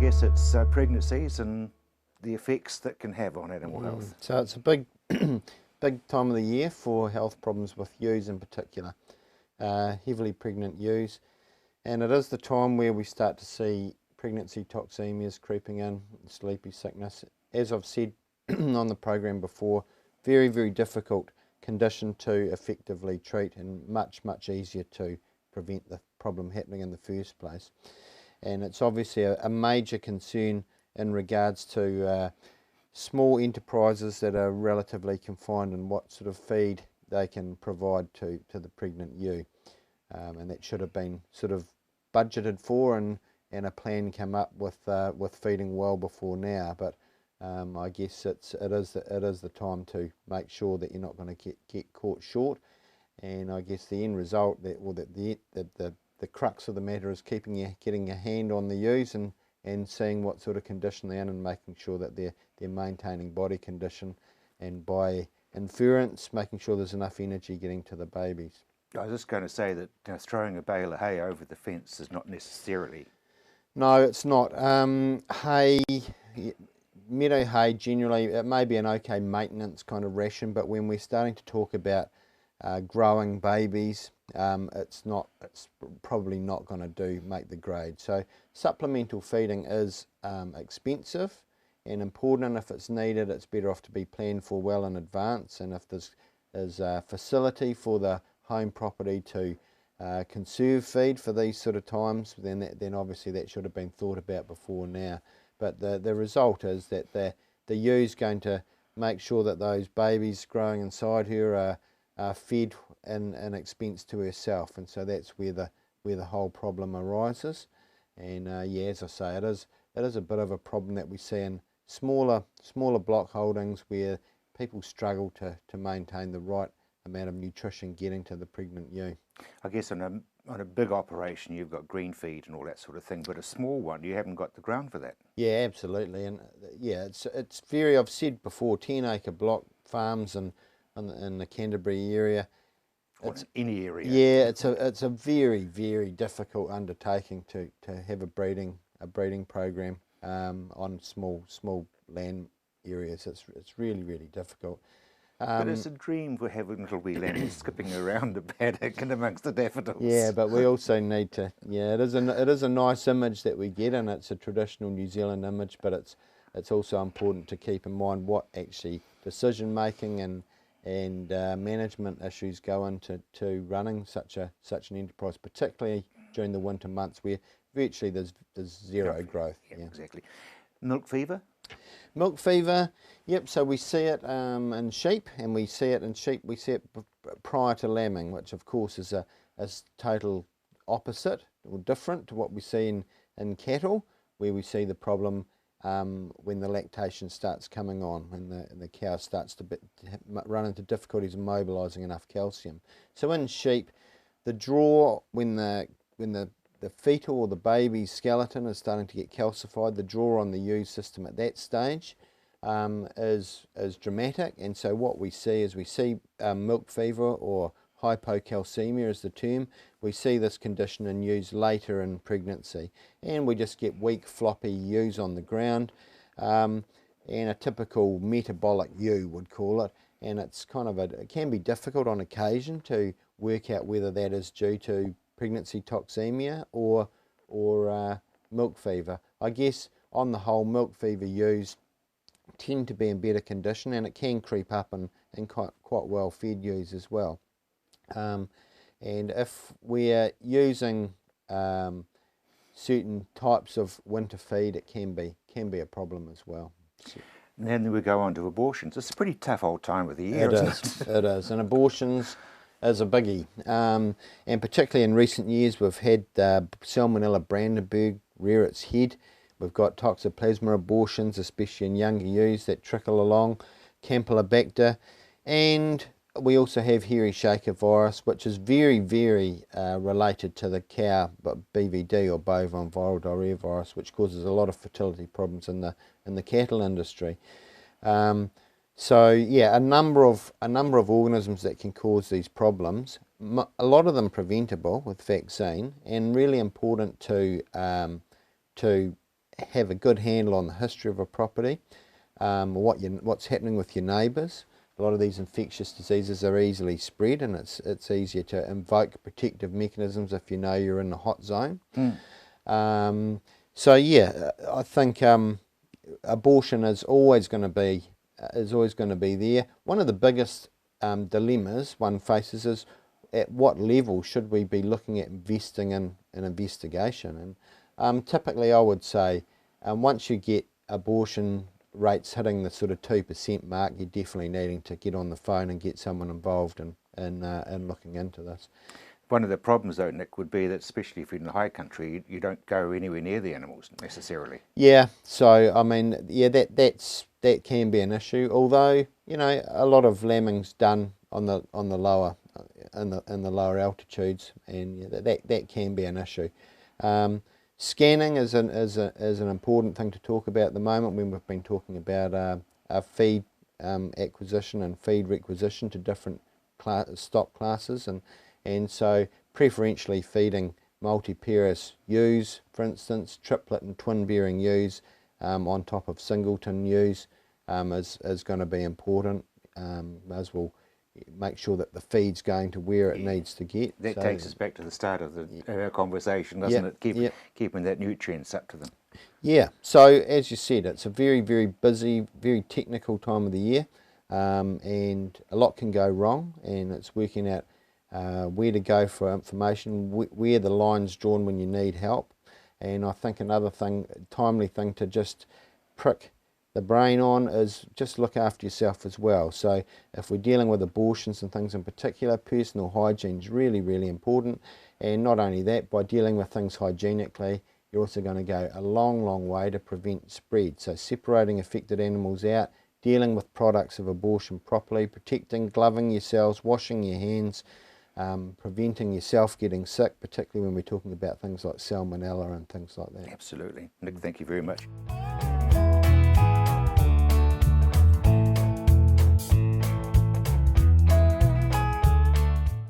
guess it's pregnancies and the effects that can have on animal health. So it's a big, big time of the year for health problems with ewes in particular, heavily pregnant ewes, and it is the time where we start to see pregnancy toxemias creeping in, sleepy sickness. As I've said on the program before, very, very difficult condition to effectively treat and much, much easier to prevent the problem happening in the first place. And it's obviously a major concern in regards to small enterprises that are relatively confined in what sort of feed they can provide to the pregnant ewe. And that should have been sort of budgeted for and a plan come up with feeding well before now. But I guess it is the time to make sure that you're not going to get caught short. And I guess the end result, the crux of the matter is getting your hand on the ewes and seeing what sort of condition they're in and making sure that they're maintaining body condition, and by inference making sure there's enough energy getting to the babies. I was just going to say that throwing a bale of hay over the fence is not necessarily... No, it's not. Hay, meadow hay generally, it may be an okay maintenance kind of ration, but when we're starting to talk about growing babies, it's probably not going to make the grade. So supplemental feeding is expensive and important. If it's needed, it's better off to be planned for well in advance, and if there's a facility for the home property to conserve feed for these sort of times, then obviously that should have been thought about before now. But the result is that the ewes going to make sure that those babies growing inside her are fed in expense to herself, and so that's where the whole problem arises. And yeah, as I say, it is a bit of a problem that we see in smaller block holdings where people struggle to maintain the right amount of nutrition getting to the pregnant ewe. I guess on a big operation you've got green feed and all that sort of thing, but a small one you haven't got the ground for that. Yeah, absolutely. And yeah, it's very, I've said before, 10-acre block farms in the Canterbury area. It's any area. Yeah, it's a very, very difficult undertaking to have a breeding program on small land areas. It's really, really difficult. But it's a dream for having little wee lambs skipping around the paddock and amongst the daffodils. Yeah, but we also need to. Yeah, it is a nice image that we get, and it's a traditional New Zealand image. But it's also important to keep in mind what actually decision making and management issues go into running such an enterprise, particularly during the winter months where virtually there's zero growth. Yeah, exactly. Milk fever? Milk fever, yep, so we see it in sheep, and we see it prior to lambing, which of course is a total opposite or different to what we see in cattle, where we see the problem when the lactation starts coming on, when the cow starts to run into difficulties in mobilising enough calcium. So in sheep, the draw, when the fetal or the baby's skeleton is starting to get calcified, the draw on the ewe system at that stage is dramatic, and so what we see is milk fever, or hypocalcemia is the term. We see this condition in ewes later in pregnancy, and we just get weak, floppy ewes on the ground, and a typical metabolic ewe would call it, and it's it can be difficult on occasion to work out whether that is due to pregnancy toxemia or milk fever. I guess on the whole, milk fever ewes tend to be in better condition, and it can creep up in quite well fed ewes as well. And if we're using certain types of winter feed, it can be a problem as well. And then we go on to abortions. It's a pretty tough old time of the year, isn't it? It is, and abortions is a biggie. And particularly in recent years, we've had Salmonella Brandenburg rear its head. We've got Toxoplasma abortions, especially in younger ewes that trickle along, Campylobacter, and we also have hairy shaker virus, which is very, very related to the cow BVD, or bovine viral diarrhea virus, which causes a lot of fertility problems in the cattle industry. So yeah, a number of organisms that can cause these problems. A lot of them preventable with vaccine, and really important to have a good handle on the history of a property, what's happening with your neighbours. A lot of these infectious diseases are easily spread, and it's easier to invoke protective mechanisms if you know you're in the hot zone. So yeah, I think abortion is always going to be there. One of the biggest dilemmas one faces is at what level should we be looking at investing in an investigation? And typically, I would say once you get abortion rates hitting the sort of 2% mark, you're definitely needing to get on the phone and get someone involved in looking into this. One of the problems, though, Nick, would be that especially if you're in the high country, you don't go anywhere near the animals necessarily. Yeah, so I mean, yeah, that can be an issue. Although, you know, a lot of lambing's done on the lower in the lower altitudes, and yeah, that can be an issue. Scanning is an important thing to talk about at the moment when we've been talking about feed acquisition and feed requisition to different stock classes, and so preferentially feeding multi-parous ewes, for instance, triplet and twin-bearing ewes on top of singleton ewes is going to be important, as we'll make sure that the feed's going to where it needs to get. That takes us back to the start of our conversation, doesn't it? Keeping that nutrients up to them. Yeah, so as you said, it's a very, very busy, very technical time of the year, and a lot can go wrong, and it's working out where to go for information, where the line's drawn when you need help. And I think another thing, timely thing to just prick the brain on is just look after yourself as well. So if we're dealing with abortions and things in particular, personal hygiene is really, really important. And not only that, by dealing with things hygienically, you're also going to go a long, long way to prevent spread. So separating affected animals out, dealing with products of abortion properly, protecting, gloving yourselves, washing your hands, preventing yourself getting sick, particularly when we're talking about things like salmonella and things like that. Absolutely. Nick, thank you very much.